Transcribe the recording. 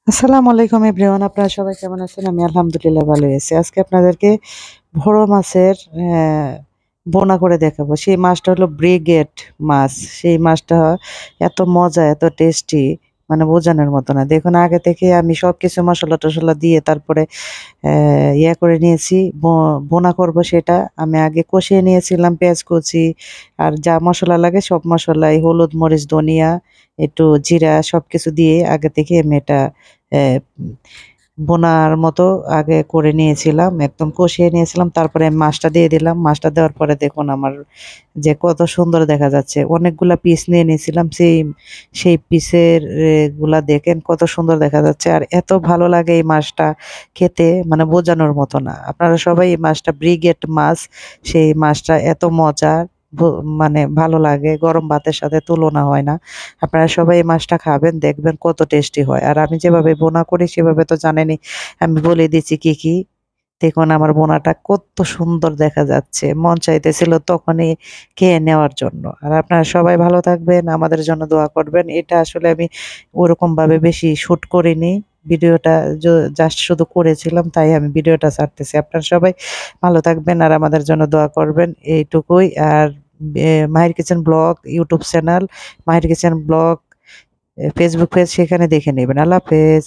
আসসালামু আলাইকুম এভরিওয়ান, আপনারা সবাই কেমন আছেন? আমি আলহামদুলিল্লাহ ভালোই আছি। আজকে আপনাদেরকে ভোরো মাছের বোনা করে দেখাবো। সেই মাছটা হলো ব্রিগেড মাছ। সেই মাছটা এত মজা, এত টেস্টি, মানে বোঝানোর মতো না। দেখুন, আগে থেকে আমি সবকিছু মশলা টশলা দিয়ে তারপরে করে নিয়েছি। বোনা করব সেটা আমি আগে কষিয়ে নিয়েছিলাম, পেঁয়াজ কুচি আর যা মশলা লাগে সব মশলাই, হলুদ, মরিচ, ধনিয়া, একটু জিরা সবকিছু দিয়ে আগে থেকে আমি এটা অ্যা বোনার মতো আগে করে নিয়েছিলাম। একদম কষিয়ে নিয়েছিলাম। তারপরে আমি মাছটা দিয়ে দিলাম। মাছটা দেওয়ার পরে দেখুন আমার যে কত সুন্দর দেখা যাচ্ছে। অনেকগুলা পিস নিয়ে নিয়েছিলাম। সেই পিসের গুলা দেখেন কত সুন্দর দেখা যাচ্ছে। আর এত ভালো লাগে এই মাছটা খেতে, মানে বোঝানোর মতো না। আপনারা সবাই এই মাছটা ব্রিগেড মাছ, সেই মাছটা এত মজার, মানে ভালো লাগে। গরম ভাতের সাথে তুলনা হয় না। আপনারা সবাই এই মাছটা খাবেন, দেখবেন কত টেস্টি হয়। আর আমি যেভাবে বোনা করি সেভাবে তো জানেনই, আমি বলে দিচ্ছি কি কি। দেখুন আমার বোনাটা কত সুন্দর দেখা যাচ্ছে, মন চাইতেছিল তখনই খেয়ে নেওয়ার জন্য। আর আপনারা সবাই ভালো থাকবেন, আমাদের জন্য দোয়া করবেন। এটা আসলে আমি ওরকম ভাবে বেশি শুট করিনি, ভিডিওটা জাস্ট শুধু করেছিলাম, তাই আমি ভিডিওটা ছাড়তেছি। আপনারা সবাই ভালো থাকবেন আর আমাদের জন্য দোয়া করবেন, এইটুকুই। আর মাহির কিচেন ব্লগ ইউটিউব চ্যানেল, মাহির কিচেন ব্লগ ফেসবুক পেজ, সেখানে দেখে নেবেন। আল্লাহ হাফেজ।